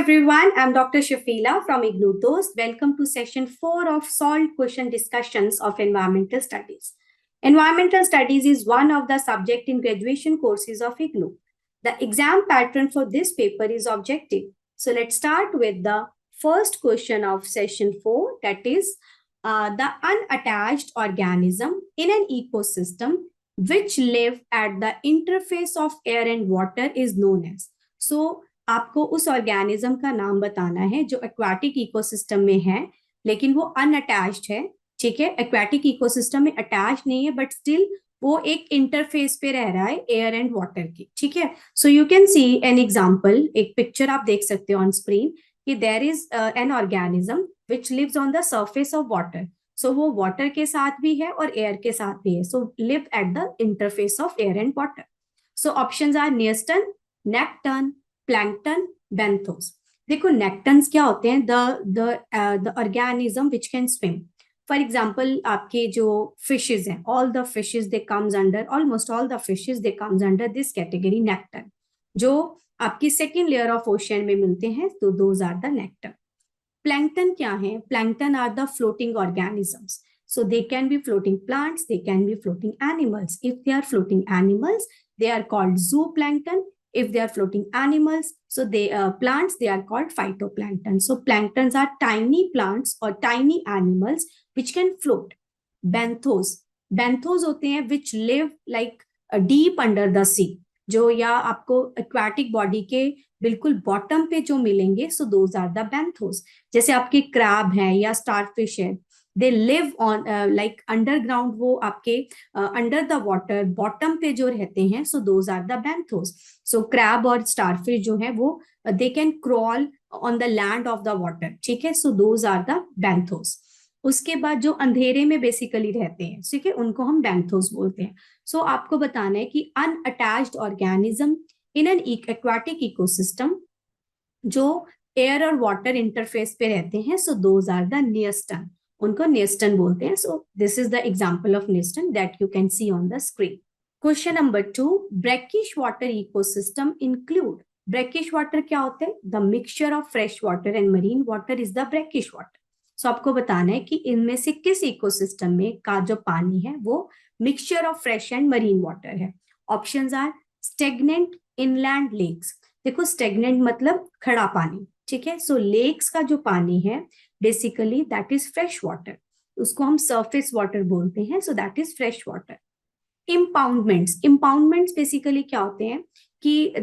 everyone, I'm Dr. Shafila from IGNOU Dost. Welcome to session 4 of solved question discussions of environmental studies. Environmental studies is one of the subject in graduation courses of IGNOU. The exam pattern for this paper is objective. So let's start with the first question of session 4, that is the unattached organism in an ecosystem which live at the interface of air and water is known as. So आपको उस organism का नाम बताना है जो aquatic ecosystem में है लेकिन वो अनअटैच्ड है. ठीक है, एक्वाटिक इकोसिस्टम में अटैच नहीं है बट स्टिल वो एक इंटरफेस पे रह रहा है एयर एंड वाटर की. ठीक है, so you can see an example. एक पिक्चर आप देख सकते हो ऑन स्क्रीन कि there is an organism which lives on the surface of water. So वो वाटर के साथ भी है और एयर के साथ भी है. So live at the interface of air and water. So options are neuston, nekton, plankton, benthos. देखो नेक्टन्स क्या होते हैं? The organism which can swim. For example आपके जो फिशेस हैं, all the fishes they comes under, almost all the fishes they comes under this category nekton, जो आपकी second layer of ocean में मिलते हैं. तो those are the nekton. Plankton क्या है? Plankton are the floating organisms. So they can be floating plants, they can be floating animals. If they are floating animals, they are called zooplankton. If they are floating animals, so they plants, they are called phytoplankton. So planktons are tiny plants or tiny animals which can float. Benthos होते हैं which live like deep under the sea. जो या आपको aquatic body के बिल्कुल bottom पे जो मिलेंगे, so those are the benthos. जैसे आपके क्रैब है या स्टारफिश है, they live on like underground, वो आपके under the water bottom पे जो रहते हैं, so those are the benthos. So crab और starfish जो है वो they can crawl on the land of the water. ठीक है, so those are the benthos. उसके बाद जो अंधेरे में बेसिकली रहते हैं, ठीक है, उनको हम benthos बोलते हैं. So आपको बताना है कि unattached organism in an aquatic ecosystem जो एयर और वाटर इंटरफेस पे रहते हैं, so those are the neoston. उनको नेस्टन बोलते हैं. So this is the example of neuston that you can see on the screen. Question number 2, brackish water ecosystem include. Brackish water क्या होते हैं? The mixture of fresh water and marine water is the brackish water. So आपको बताना है कि इनमें से किस इकोसिस्टम में का जो पानी है वो mixture of fresh and marine water है. Options are stagnant, inland, lakes. देखो स्टेगनेंट मतलब खड़ा पानी. ठीक है, सो लेक्स का जो पानी है basically that is fresh water, उसको हम सरफेस वाटर बोलते हैं, so that is fresh water. Impoundments basically क्या होते हैं कि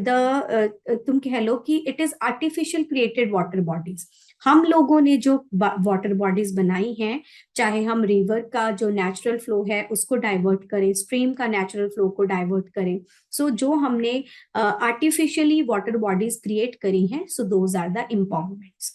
तुम कह लो कि it is artificial created water bodies. हम लोगों ने जो वाटर बॉडीज बनाई हैं, चाहे हम रिवर का जो नेचुरल फ्लो है उसको डाइवर्ट करें, स्ट्रीम का नेचुरल फ्लो को डाइवर्ट करें, सो जो हमने आर्टिफिशियली वाटर बॉडीज क्रिएट करी हैं, सो दोज आर द इम्पाउंडमेंट्स.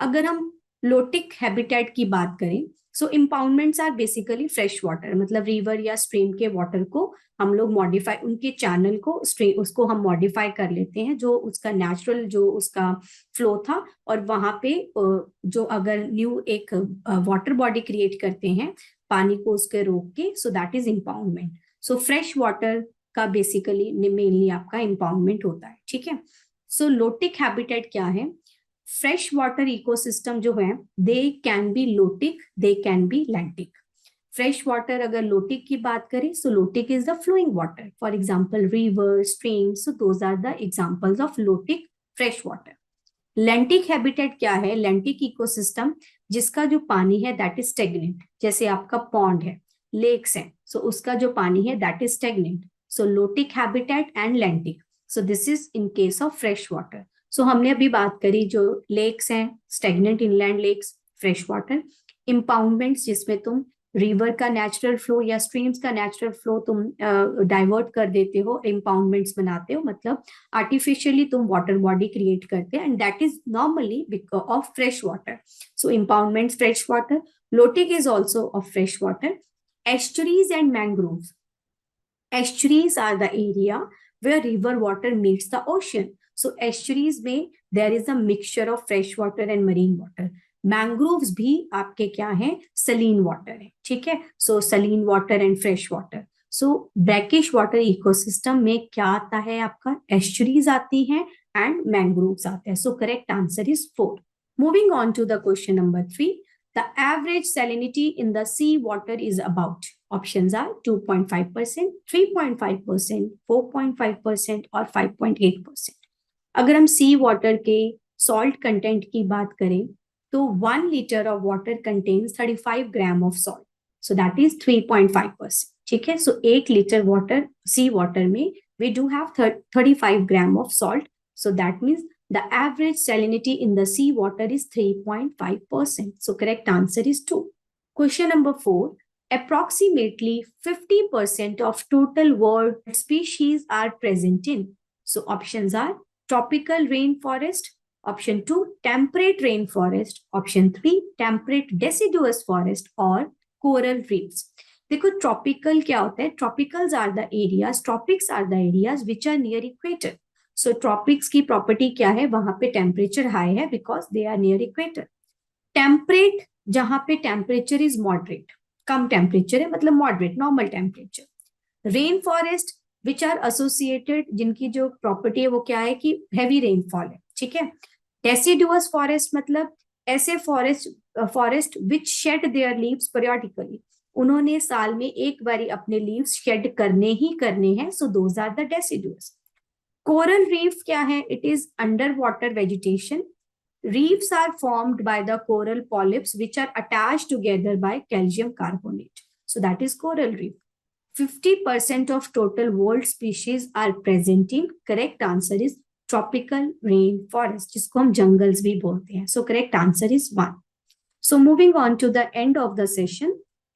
अगर हम लोटिक हैबिटेट की बात करें, सो इम्पाउंडमेंट्स आर बेसिकली फ्रेश वाटर, मतलब रिवर या स्ट्रीम के वाटर को हम लोग मॉडिफाई, उनके चैनल को उसको हम मॉडिफाई कर लेते हैं, जो उसका नेचुरल जो उसका फ्लो था, और वहां पे जो अगर न्यू एक वाटर बॉडी क्रिएट करते हैं पानी को उसके रोक के, so that is impoundment. So fresh water का बेसिकली मेनली आपका इम्पाउंडमेंट होता है. ठीक है, सो लोटिक हैबिटेट क्या है? फ्रेश वाटर इकोसिस्टम जो है they can be lotic, they can be lentic. Fresh water अगर लोटिक की बात करें, so lotic is the flowing water, for example river, stream, so those are the examples of lotic fresh water. Lentic habitat क्या है? Lentic ecosystem जिसका जो पानी है दैट इज स्टेगनेंट. जैसे आपका पॉन्ड है, लेक्स है, सो उसका जो पानी है that is stagnant. So lotic habitat and lentic, so this is in case of fresh water. So हमने अभी बात करी जो लेक्स हैं, stagnant inland lakes, fresh water. Impoundments जिसमें तुम रिवर का नेचुरल फ्लो या स्ट्रीम्स का नेचुरल फ्लो तुम डाइवर्ट कर देते हो, इम्पाउंडमेंट्स बनाते हो, मतलब आर्टिफिशियली तुम वाटर बॉडी क्रिएट करते हैं, and that is normally because of fresh water. So impoundments fresh water. Lotic is also of fresh water. Estuaries and mangroves. Estuaries are the area where river water meets the ocean. So estuaries में there is a mixture of fresh water and marine water. Mangroves भी आपके क्या है? Saline water है. ठीक है, so saline water and fresh water. So brackish water ecosystem में क्या आता है आपका, एस्चुरीज आती हैं एंड मैंग्रोव्स आते हैं. So correct answer is 4. Moving on to the question number 3. The average salinity in the sea water is about. Options are 2.5%, 3.5%, 4.5% और 5.8%. अगर हम सी वाटर के सॉल्ट कंटेंट की बात करें तो 1 litre of water contains 35 gram of salt. So that is 3.5%. ठीक है. सो 1 लीटर वाटर, सी वाटर में we do have 35 gram of salt. So that means the average salinity in the sea water is 3.5%. So correct answer is 2. Question number 4. Approximately 50% of total world species are present in. So options are tropical rainforest, option 2 temperate rainforest, option 3 temperate deciduous forest और coral reefs. देखो tropical क्या होता है, tropicals are the areas, tropics are the areas which are near equator. So tropics की property क्या है, वहां पे टेम्परेचर हाई है because they are near equator. Temperate जहां पे टेम्परेचर इज मॉडरेट, कम टेम्परेचर है मतलब moderate normal temperature. Rain forest which are associated, जिनकी जो प्रॉपर्टी है वो क्या है कि हैवी रेनफॉल है. ठीक है. डेसिडुअस फॉरेस्ट मतलब ऐसे forest which shade there leaves periodically, उन्होंने साल में एक बारी अपने लीव्स शेड करने ही करने हैं. So those are the deciduous. Coral reef क्या है, it is underwater vegetation. Reefs are formed by the coral polyps which are attached together by calcium carbonate. So that is coral reef. 50% of total world species are present in. Correct answer is tropical rainforest, जिसको हम jungles भी बोलते हैं. So correct answer is 1. So moving on to the end of the session.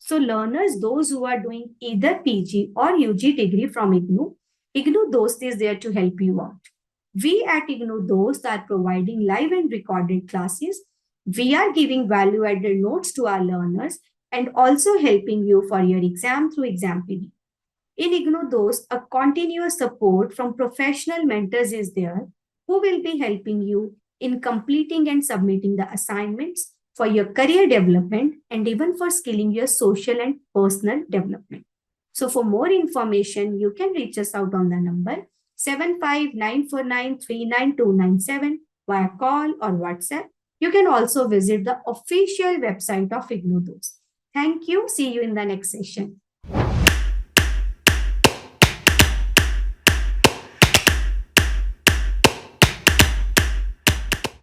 So learners, those who are doing either PG or UG degree from IGNOU Dost is there to help you out. We at IGNOU Dost are providing live and recorded classes. We are giving value-added notes to our learners and also helping you for your exam through ExamPD. In IGNOU Dost, a continuous support from professional mentors is there who will be helping you in completing and submitting the assignments for your career development and even for skilling your social and personal development. So for more information, you can reach us out on the number 759493997 via call or WhatsApp. You can also visit the official website of IGNOU Dost. Thank you. See you in the next session.